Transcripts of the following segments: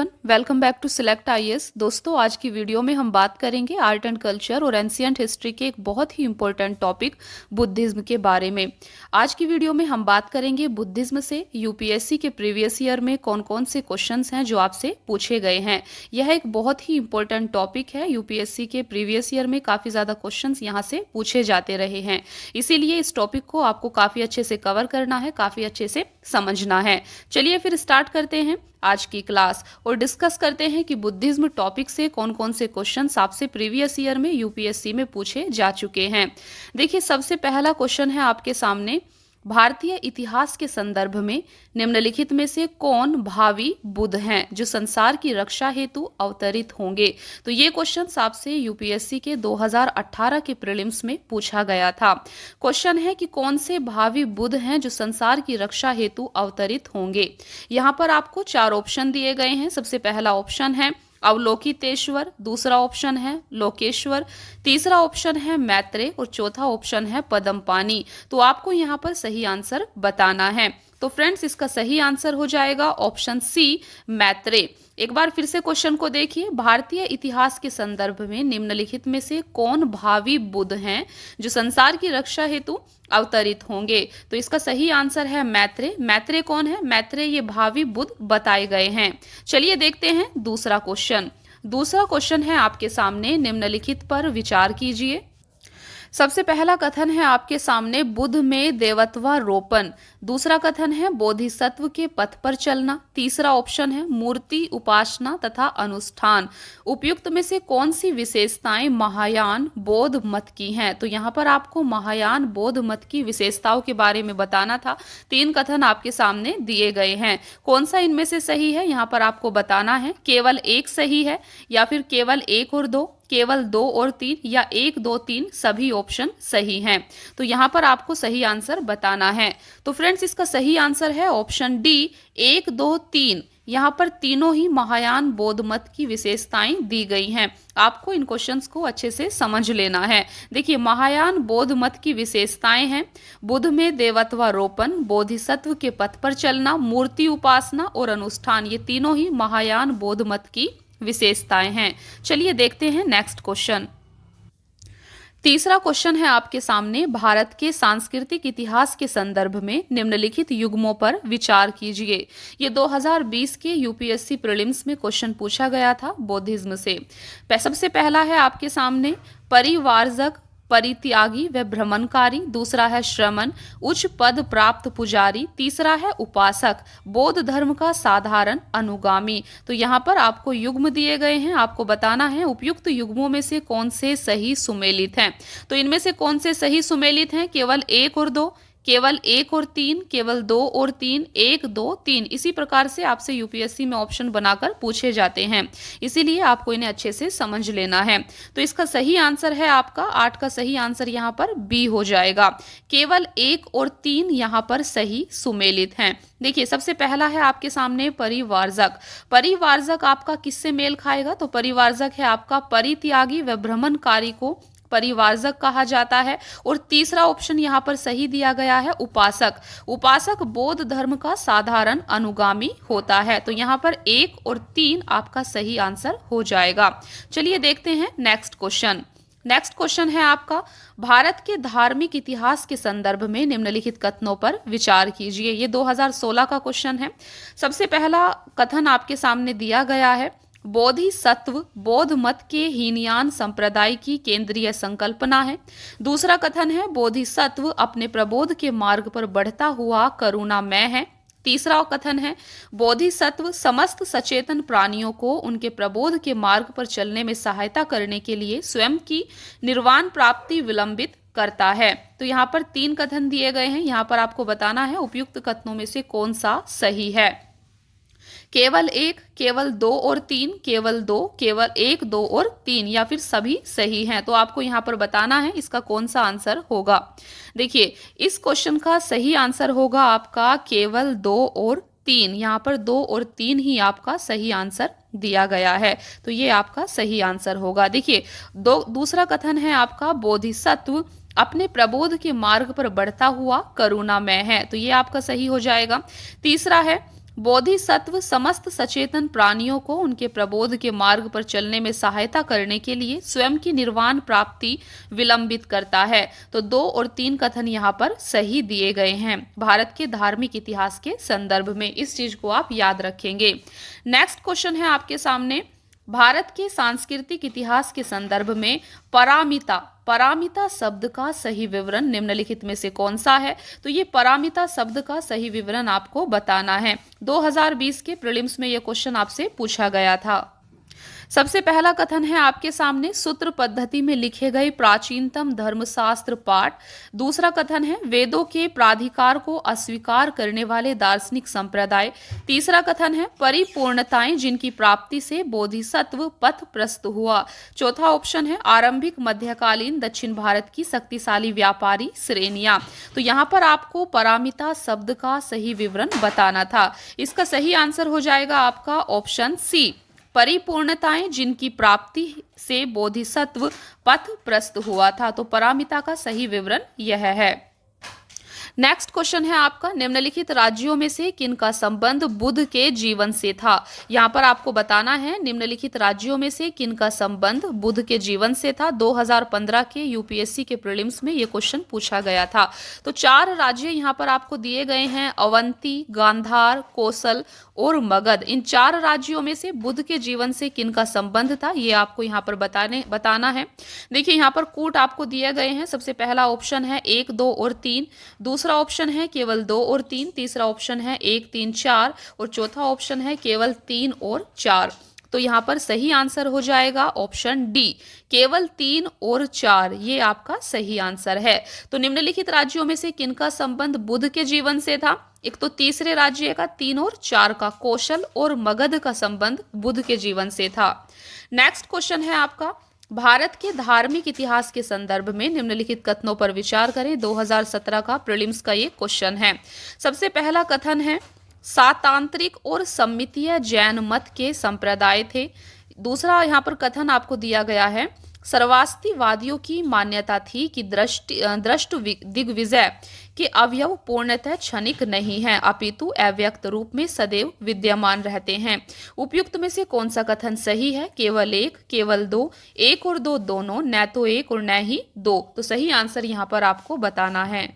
Everyone, welcome back to select IAS. दोस्तों, आज की वीडियो में हम बात करेंगे आर्ट एंड कल्चर और एंशिएंट हिस्ट्री के एक बहुत ही इंपॉर्टेंट टॉपिक बुद्धिज्म के बारे में। आज की वीडियो में हम बात करेंगे बुद्धिज्म से यूपीएससी के प्रीवियस ईयर में कौन कौन से क्वेश्चंस हैं जो आपसे पूछे गए हैं। यह एक बहुत ही इंपॉर्टेंट टॉपिक है। यूपीएससी के प्रीवियस ईयर में काफ़ी ज़्यादा क्वेश्चंस यहाँ से पूछे जाते रहे हैं, इसीलिए इस टॉपिक को आपको काफ़ी अच्छे से कवर करना है, काफ़ी अच्छे से समझना है। चलिए फिर स्टार्ट करते हैं आज की क्लास और डिस्कस करते हैं कि बुद्धिज्म टॉपिक से कौन कौन से क्वेश्चंस आपसे प्रीवियस ईयर में यूपीएससी में पूछे जा चुके हैं। देखिए, सबसे पहला क्वेश्चन है आपके सामने, भारतीय इतिहास के संदर्भ में निम्नलिखित में से कौन भावी बुद्ध हैं जो संसार की रक्षा हेतु अवतरित होंगे। तो ये क्वेश्चन आपसे यूपीएससी के 2018 के प्रीलिम्स में पूछा गया था। क्वेश्चन है कि कौन से भावी बुद्ध हैं जो संसार की रक्षा हेतु अवतरित होंगे। यहाँ पर आपको 4 ऑप्शन दिए गए हैं। सबसे पहला ऑप्शन है अवलोकितेश्वर, दूसरा ऑप्शन है लोकेश्वर, तीसरा ऑप्शन है मैत्रेय और चौथा ऑप्शन है पद्मपाणि। तो आपको यहाँ पर सही आंसर बताना है। तो फ्रेंड्स, इसका सही आंसर हो जाएगा ऑप्शन सी, मैत्रेय। एक बार फिर से क्वेश्चन को देखिए, भारतीय इतिहास के संदर्भ में निम्नलिखित में से कौन भावी बुद्ध हैं जो संसार की रक्षा हेतु अवतरित होंगे। तो इसका सही आंसर है मैत्रेय। मैत्रेय कौन है? मैत्रेय ये भावी बुद्ध बताए गए हैं। चलिए देखते हैं दूसरा क्वेश्चन। दूसरा क्वेश्चन है आपके सामने, निम्नलिखित पर विचार कीजिए। सबसे पहला कथन है आपके सामने, बुद्ध में देवत्वारोपण। दूसरा कथन है बोधिसत्व के पथ पर चलना। तीसरा ऑप्शन है मूर्ति उपासना तथा अनुष्ठान। उपयुक्त में से कौन सी विशेषताएं महायान बौद्ध मत की हैं। तो यहाँ पर आपको महायान बौद्ध मत की विशेषताओं के बारे में बताना था। 3 कथन आपके सामने दिए गए हैं, कौन सा इनमें से सही है यहाँ पर आपको बताना है। केवल एक सही है या फिर केवल 1 और 2, केवल 2 और 3 या 1, 2, 3 सभी ऑप्शन सही हैं। तो यहाँ पर आपको सही आंसर बताना है। तो फ्रेंड्स, इसका सही आंसर है ऑप्शन डी, 1, 2, 3। यहाँ पर तीनों ही महायान बौद्ध मत की विशेषताएं दी गई हैं। आपको इन क्वेश्चंस को अच्छे से समझ लेना है। देखिए, महायान बौद्ध मत की विशेषताएं हैं बुद्ध में देवत्वारोपण, बोधिसत्व के पथ पर चलना, मूर्ति उपासना और अनुष्ठान। ये तीनों ही महायान बौद्ध मत की विशेषताएं हैं। चलिए देखते हैं नेक्स्ट क्वेश्चन। तीसरा क्वेश्चन है आपके सामने, भारत के सांस्कृतिक इतिहास के संदर्भ में निम्नलिखित युग्मों पर विचार कीजिए। ये 2020 के यूपीएससी प्रीलिम्स में क्वेश्चन पूछा गया था बुद्धिज्म से। सबसे पहला है आपके सामने परिवारजक, परित्यागी व भ्रमणकारी। दूसरा है श्रमण, उच्च पद प्राप्त पुजारी। तीसरा है उपासक, बौद्ध धर्म का साधारण अनुगामी। तो यहाँ पर आपको युग्म दिए गए हैं, आपको बताना है उपयुक्त युग्मों में से कौन से सही सुमेलित हैं। तो इनमें से कौन से सही सुमेलित हैं? केवल 1 और 2, केवल 1 और 3, केवल 2 और 3, 1, 2, 3। इसी प्रकार से आपसे यूपीएससी में ऑप्शन बनाकर पूछे जाते हैं, इसीलिए आपको इन्हें अच्छे से समझ लेना है। तो इसका सही आंसर है आपका 8 का सही आंसर यहाँ पर बी हो जाएगा। केवल 1 और 3 यहाँ पर सही सुमेलित हैं। देखिए, सबसे पहला है आपके सामने परिवारजक। परिवारजक आपका किससे मेल खाएगा? तो परिवारजक है आपका परित्यागी व भ्रमणकारी को परिवारजक कहा जाता है। और तीसरा ऑप्शन यहाँ पर सही दिया गया है उपासक। उपासक बौद्ध धर्म का साधारण अनुगामी होता है। तो यहाँ पर 1 और 3 आपका सही आंसर हो जाएगा। चलिए देखते हैं नेक्स्ट क्वेश्चन। नेक्स्ट क्वेश्चन है आपका, भारत के धार्मिक इतिहास के संदर्भ में निम्नलिखित कथनों पर विचार कीजिए। ये 2016 का क्वेश्चन है। सबसे पहला कथन आपके सामने दिया गया है, बोधिसत्व बौद्ध मत के हीनयान संप्रदाय की केंद्रीय संकल्पना है। दूसरा कथन है बोधिसत्व अपने प्रबोध के मार्ग पर बढ़ता हुआ करुणामय है। तीसरा कथन है बोधिसत्व समस्त सचेतन प्राणियों को उनके प्रबोध के मार्ग पर चलने में सहायता करने के लिए स्वयं की निर्वाण प्राप्ति विलंबित करता है। तो यहाँ पर 3 कथन दिए गए हैं, यहाँ पर आपको बताना है उपयुक्त कथनों में से कौन सा सही है। केवल 1, केवल 2 और 3, केवल 2, केवल 1, 2 और 3 या फिर सभी सही हैं। तो आपको यहाँ पर बताना है इसका कौन सा आंसर होगा। देखिए, इस क्वेश्चन का सही आंसर होगा आपका केवल 2 और 3। यहाँ पर 2 और 3 ही आपका सही आंसर दिया गया है। तो ये आपका सही आंसर होगा। देखिए, दूसरा कथन है आपका बोधिसत्व अपने प्रबोध के मार्ग पर बढ़ता हुआ करुणामय है। तो ये आपका सही हो जाएगा। तीसरा है बोधिसत्व समस्त सचेतन प्राणियों को उनके प्रबोध के मार्ग पर चलने में सहायता करने के लिए स्वयं की निर्वाण प्राप्ति विलंबित करता है। तो 2 और 3 कथन यहाँ पर सही दिए गए हैं भारत के धार्मिक इतिहास के संदर्भ में। इस चीज को आप याद रखेंगे। नेक्स्ट क्वेश्चन है आपके सामने, भारत के सांस्कृतिक इतिहास के संदर्भ में परामिता परामिता शब्द का सही विवरण निम्नलिखित में से कौन सा है? तो ये परामिता शब्द का सही विवरण आपको बताना है। 2020 के प्रीलिम्स में यह क्वेश्चन आपसे पूछा गया था। सबसे पहला कथन है आपके सामने, सूत्र पद्धति में लिखे गए प्राचीनतम धर्मशास्त्र पाठ। दूसरा कथन है, वेदों के प्राधिकार को अस्वीकार करने वाले दार्शनिक संप्रदाय। तीसरा कथन है, परिपूर्णताएं जिनकी प्राप्ति से बोधिसत्व पथ प्रस्तुत हुआ। चौथा ऑप्शन है, आरंभिक मध्यकालीन दक्षिण भारत की शक्तिशाली व्यापारी श्रेणियां। तो यहाँ पर आपको परामिता शब्द का सही विवरण बताना था। इसका सही आंसर हो जाएगा आपका ऑप्शन सी, परिपूर्णताएं जिनकी प्राप्ति से बोधिसत्व पथ प्रस्तुत हुआ था। तो परामिता का सही विवरण यह है। नेक्स्ट क्वेश्चन है आपका, निम्नलिखित राज्यों में से किनका संबंध बुद्ध के जीवन से था? यहाँ पर आपको बताना है निम्नलिखित राज्यों में से किनका संबंध बुद्ध के जीवन से था। 2015 के यूपीएससी के प्रीलिम्स में ये क्वेश्चन पूछा गया था। तो 4 राज्य यहाँ पर आपको दिए गए हैं, अवंती, गांधार, कौशल और मगध। इन 4 राज्यों में से बुद्ध के जीवन से किनका संबंध था, ये आपको यहाँ पर बताना है। देखिए यहाँ पर कूट आपको दिए गए हैं। सबसे पहला ऑप्शन है 1, 2 और 3। दूसरा ऑप्शन है केवल 2 और 3। तीसरा ऑप्शन है 1, 3, 4 और चौथा ऑप्शन है केवल 3 और 4। तो यहाँ पर सही आंसर हो जाएगा ऑप्शन डी, केवल 3 और 4। ये आपका सही आंसर है। तो निम्नलिखित राज्यों में से किनका संबंध बुद्ध के जीवन से था? एक तो तीसरे राज्य का 3 और 4 का, कौशल और मगध का संबंध बुद्ध के जीवन से था। नेक्स्ट क्वेश्चन है आपका, भारत के धार्मिक इतिहास के संदर्भ में निम्नलिखित कथनों पर विचार करें। 2017 का प्रीलिम्स का ये क्वेश्चन है। सबसे पहला कथन है, सातांत्रिक और सम्मितीय जैन मत के संप्रदाय थे। दूसरा यहाँ पर कथन आपको दिया गया है, सर्वास्तिवादियों की मान्यता थी कि दृष्ट दिग्विजय के अवयव पूर्णतः क्षणिक नहीं हैं, अपितु अव्यक्त रूप में सदैव विद्यमान रहते हैं। उपयुक्त में से कौन सा कथन सही है? केवल 1, केवल 2, 1 और 2 दोनों, न तो 1 और न ही 2। तो सही आंसर यहाँ पर आपको बताना है।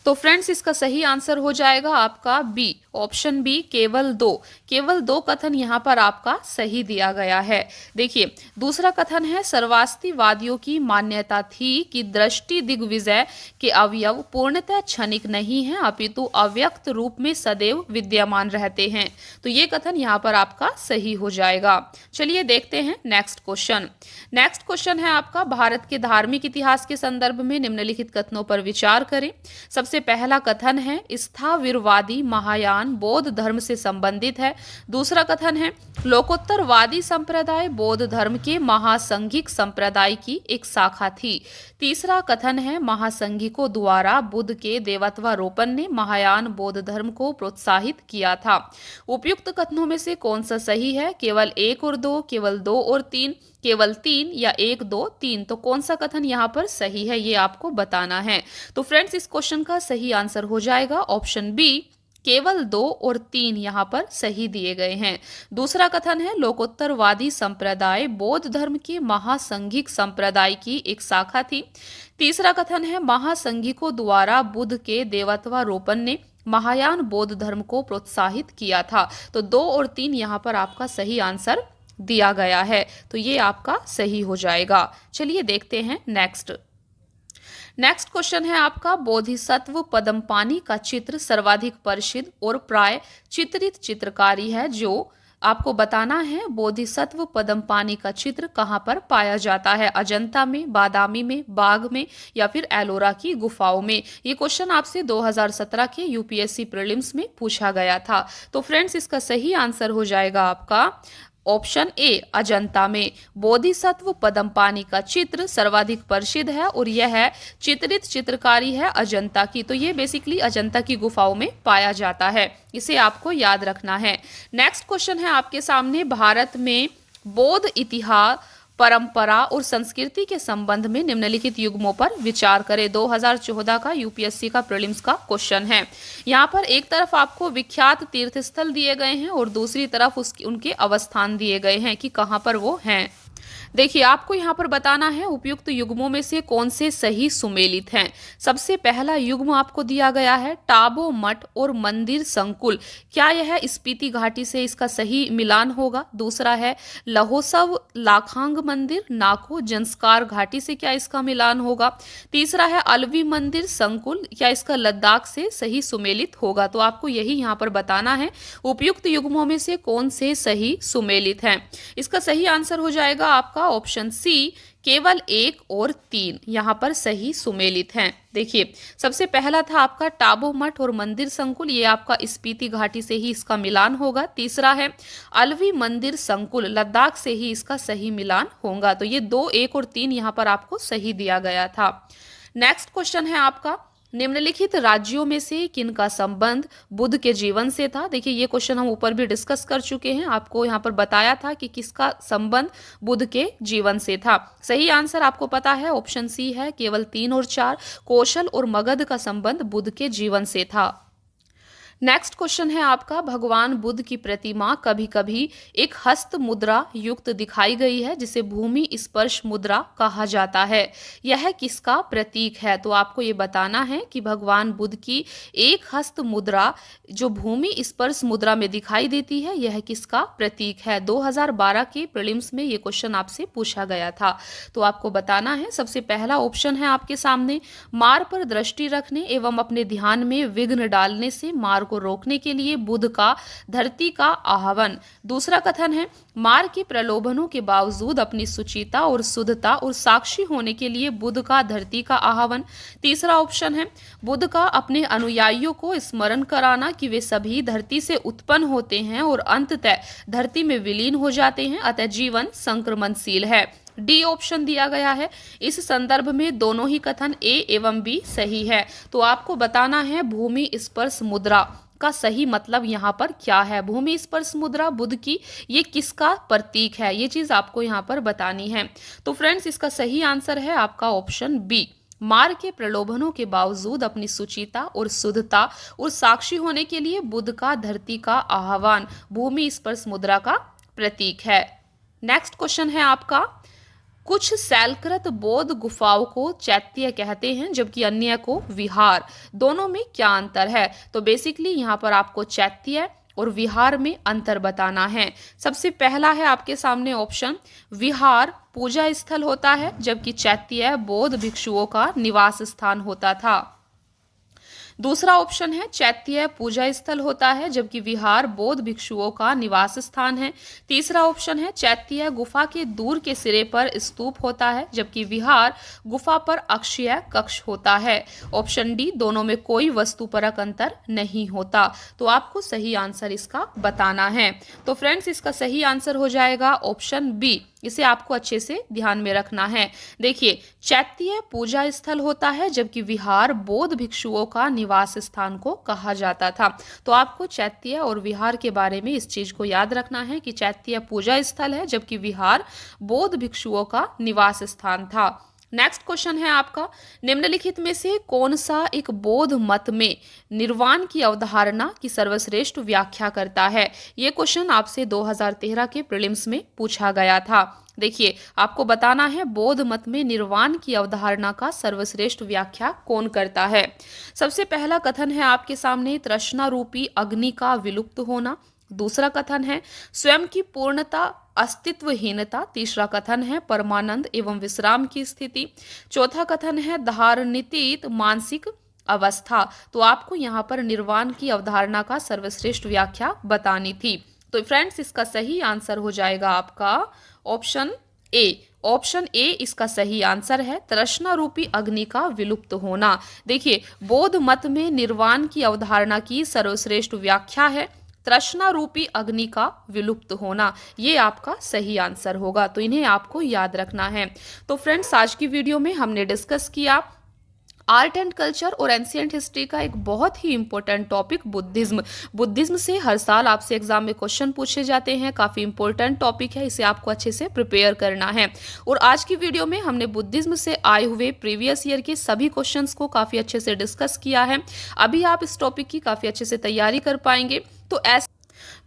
तो फ्रेंड्स इसका सही आंसर हो जाएगा आपका बी, ऑप्शन बी, केवल 2। केवल 2 कथन यहाँ पर आपका सही दिया गया है। देखिए दूसरा कथन है, सर्वास्तिवादियों की मान्यता थी कि दृष्टि दिग्विजय के अवयव पूर्णतः क्षणिक नहीं है, अपितु अव्यक्त रूप में सदैव विद्यमान रहते हैं। तो ये कथन यहाँ पर आपका सही हो जाएगा। चलिए देखते हैं नेक्स्ट क्वेश्चन। नेक्स्ट क्वेश्चन है आपका, भारत के धार्मिक इतिहास के संदर्भ में निम्नलिखित कथनों पर विचार करें। सबसे पहला कथन है, स्थाविरवादी महायान बौद्ध धर्म से संबंधित है। दूसरा कथन है, लोकोत्तरवादी संप्रदाय बौद्ध धर्म के महासंघिक संप्रदाय की एक शाखा थी। तीसरा कथन है, महासंघिकों द्वारा बुद्ध के देवत्वारोपण ने महायान बौद्ध धर्म को प्रोत्साहित किया था। उपयुक्त कथनों में से कौन सा सही है? केवल 1 और 2, केवल 2 और 3, केवल 3 या 1, 2, 3। तो कौन सा कथन यहाँ पर सही है ये आपको बताना है। तो फ्रेंड्स इस क्वेश्चन का सही आंसर हो जाएगा ऑप्शन बी, केवल 2 और 3 यहाँ पर सही दिए गए हैं। दूसरा कथन है, लोकोत्तरवादी संप्रदाय बौद्ध धर्म के महासंघिक संप्रदाय की एक शाखा थी। तीसरा कथन है, महासंघिकों द्वारा बुद्ध के देवत्वारोपण ने महायान बौद्ध धर्म को प्रोत्साहित किया था। तो 2 और 3 यहाँ पर आपका सही आंसर दिया गया है। तो ये आपका सही हो जाएगा। चलिए देखते हैं नेक्स्ट क्वेश्चन है आपका, बोधिसत्व पद्मपाणि का चित्र सर्वाधिक प्रसिद्ध और प्राय चित्रित चित्रकारी है। जो आपको बताना है, बोधिसत्व पद्मपाणि का चित्र कहाँ पर पाया जाता है? अजंता में, बादामी में, बाघ में या फिर एलोरा की गुफाओं में। ये क्वेश्चन आपसे 2017 के यूपीएससी प्रीलिम्स में पूछा गया था। तो फ्रेंड्स इसका सही आंसर हो जाएगा आपका ऑप्शन ए, अजंता में। बोधिसत्व पद्मपाणि का चित्र सर्वाधिक प्रसिद्ध है और यह चित्रित चित्रकारी है अजंता की। तो ये बेसिकली अजंता की गुफाओं में पाया जाता है, इसे आपको याद रखना है। नेक्स्ट क्वेश्चन है आपके सामने, भारत में बौद्ध इतिहास परंपरा और संस्कृति के संबंध में निम्नलिखित युग्मों पर विचार करें। 2014 का यूपीएससी का प्रीलिम्स का क्वेश्चन है। यहाँ पर एक तरफ आपको विख्यात तीर्थ स्थल दिए गए हैं और दूसरी तरफ उनके अवस्थान दिए गए हैं कि कहाँ पर वो हैं। देखिए, आपको यहाँ पर बताना है उपयुक्त युग्मों में से कौन से सही सुमेलित हैं। सबसे पहला युग्म आपको दिया गया है टाबो मठ और मंदिर संकुल। क्या यह स्पीति घाटी से इसका सही मिलान होगा? दूसरा है लहोसव लाखांग मंदिर नाको जंस्कार घाटी से क्या इसका मिलान होगा? तीसरा है अलवी मंदिर संकुल, क्या इसका लद्दाख से सही सुमेलित होगा? तो आपको यही यहाँ पर बताना है उपयुक्त युग्मों में से कौन से सही सुमेलित हैं। इसका सही आंसर हो जाएगा आपका ऑप्शन सी, केवल 1 और 3 यहाँ पर सही सुमेलित हैं। देखिए, सबसे पहला था आपका टाबो मठ और मंदिर संकुल, ये आपका स्पीति घाटी से ही इसका मिलान होगा। तीसरा है अलवी मंदिर संकुल, लद्दाख से ही इसका सही मिलान होगा। तो ये 2, 1 और 3 यहाँ पर आपको सही दिया गया था। नेक्स्ट क्वेश्चन है आपका, निम्नलिखित राज्यों में से किनका संबंध बुद्ध के जीवन से था? देखिए, ये क्वेश्चन हम ऊपर भी डिस्कस कर चुके हैं, आपको यहाँ पर बताया था कि किसका संबंध बुद्ध के जीवन से था। सही आंसर आपको पता है ऑप्शन सी है, केवल 3 और 4 कौशल और मगध का संबंध बुद्ध के जीवन से था। नेक्स्ट क्वेश्चन है आपका, भगवान बुद्ध की प्रतिमा कभी कभी एक हस्त मुद्रा युक्त दिखाई गई है जिसे भूमि स्पर्श मुद्रा कहा जाता है। यह किसका प्रतीक है? तो आपको ये बताना है कि भगवान बुद्ध की एक हस्त मुद्रा जो भूमि स्पर्श मुद्रा में दिखाई देती है, यह किसका प्रतीक है? 2012 के प्रीलिम्स में ये क्वेश्चन आपसे पूछा गया था। तो आपको बताना है, सबसे पहला ऑप्शन है आपके सामने, मार पर दृष्टि रखने एवं अपने ध्यान में विघ्न डालने से मार को रोकने के लिए बुद्ध का धरती का आह्वान। दूसरा कथन है, मार के प्रलोभनों के बावजूद अपनी सुचिता और शुद्धता और साक्षी होने के लिए बुद्ध का धरती का आह्वान। तीसरा ऑप्शन है, बुद्ध का अपने अनुयायियों को स्मरण कराना कि वे सभी धरती से उत्पन्न होते हैं और अंततः धरती में विलीन हो जाते हैं, अतः जीवन संक्रमणशील है। डी ऑप्शन दिया गया है। इस संदर्भ में दोनों ही कथन ए एवं बी सही है। तो आपको बताना है भूमि स्पर्श मुद्रा का सही मतलब यहाँ पर क्या है। भूमि स्पर्श मुद्रा बुद्ध की ये किसका प्रतीक है, ये चीज आपको यहाँ पर बतानी है। तो फ्रेंड्स, इसका सही आंसर है आपका ऑप्शन बी, मार के प्रलोभनों के बावजूद अपनी सुचिता और शुद्धता और साक्षी होने के लिए बुद्ध का धरती का आह्वान भूमि स्पर्श मुद्रा का प्रतीक है। नेक्स्ट क्वेश्चन है आपका, कुछ शैलकृत बौद्ध गुफाओं को चैत्य कहते हैं जबकि अन्य को विहार, दोनों में क्या अंतर है? तो बेसिकली यहाँ पर आपको चैत्य और विहार में अंतर बताना है। सबसे पहला है आपके सामने ऑप्शन, विहार पूजा स्थल होता है जबकि चैत्य बौद्ध भिक्षुओं का निवास स्थान होता था। दूसरा ऑप्शन है, चैत्य पूजा स्थल होता है जबकि विहार बौद्ध भिक्षुओं का निवास स्थान है। तीसरा ऑप्शन है, चैत्य गुफा के दूर के सिरे पर स्तूप होता है जबकि विहार गुफा पर अक्षय कक्ष होता है। ऑप्शन डी, दोनों में कोई वस्तुपरक अंतर नहीं होता। तो आपको सही आंसर इसका बताना है। तो फ्रेंड्स, इसका सही आंसर हो जाएगा ऑप्शन बी, इसे आपको अच्छे से ध्यान में रखना है। देखिए, चैत्य पूजा स्थल होता है जबकि विहार बौद्ध भिक्षुओं का निवास स्थान को कहा जाता था। तो आपको चैत्य और विहार के बारे में इस चीज को याद रखना है कि चैत्य पूजा स्थल है जबकि विहार बौद्ध भिक्षुओं का निवास स्थान था। नेक्स्ट क्वेश्चन है आपका, निम्नलिखित में से कौन सा एक बौद्ध मत में निर्वाण की अवधारणा की सर्वश्रेष्ठ व्याख्या करता है? ये क्वेश्चन आपसे 2013 के प्रीलिम्स में पूछा गया था। देखिए, आपको बताना है बौद्ध मत में निर्वाण की अवधारणा का सर्वश्रेष्ठ व्याख्या कौन करता है। सबसे पहला कथन है आपके सामने, तृष्णा रूपी अग्नि का विलुप्त होना। दूसरा कथन है, स्वयं की पूर्णता अस्तित्वहीनता। तीसरा कथन है, परमानंद एवं विश्राम की स्थिति। चौथा कथन है, धारणितीत मानसिक अवस्था। तो आपको यहाँ पर निर्वाण की अवधारणा का सर्वश्रेष्ठ व्याख्या बतानी थी। तो फ्रेंड्स, इसका सही आंसर हो जाएगा आपका ऑप्शन ए। ऑप्शन ए इसका सही आंसर है, तृष्णा रूपी अग्नि का विलुप्त होना। देखिए, बौद्ध मत में निर्वाण की अवधारणा की सर्वश्रेष्ठ व्याख्या है तृष्णा रूपी अग्नि का विलुप्त होना। ये आपका सही आंसर होगा। तो इन्हें आपको याद रखना है। तो फ्रेंड्स, आज की वीडियो में हमने डिस्कस किया आर्ट एंड कल्चर और एंशिएंट हिस्ट्री का एक बहुत ही इंपॉर्टेंट टॉपिक बुद्धिज्म से हर साल आपसे एग्जाम में क्वेश्चन पूछे जाते हैं। काफ़ी इंपॉर्टेंट टॉपिक है, इसे आपको अच्छे से प्रिपेयर करना है। और आज की वीडियो में हमने बुद्धिज्म से आए हुए प्रीवियस ईयर के सभी क्वेश्चंस को काफ़ी अच्छे से डिस्कस किया है। अभी आप इस टॉपिक की काफ़ी अच्छे से तैयारी कर पाएंगे।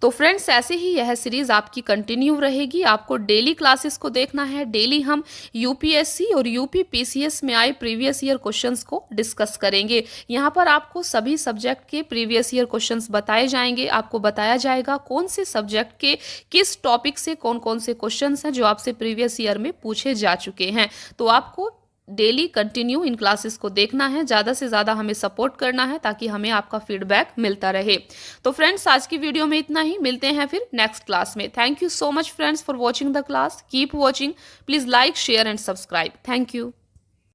तो फ्रेंड्स, ऐसे ही यह सीरीज आपकी कंटिन्यू रहेगी। आपको डेली क्लासेस को देखना है। डेली हम यूपीएससी और यूपी पीसीएस में आए प्रीवियस ईयर क्वेश्चंस को डिस्कस करेंगे। यहाँ पर आपको सभी सब्जेक्ट के प्रीवियस ईयर क्वेश्चंस बताए जाएंगे। आपको बताया जाएगा कौन से सब्जेक्ट के किस टॉपिक से कौन कौन से क्वेश्चंस हैं जो आपसे प्रीवियस ईयर में पूछे जा चुके हैं। तो आपको डेली कंटिन्यू इन क्लासेस को देखना है, ज़्यादा से ज़्यादा हमें सपोर्ट करना है ताकि हमें आपका फीडबैक मिलता रहे। तो फ्रेंड्स, आज की वीडियो में इतना ही। मिलते हैं फिर नेक्स्ट क्लास में। Thank you so much friends for watching the class. Keep watching. Please like, share and subscribe. Thank you.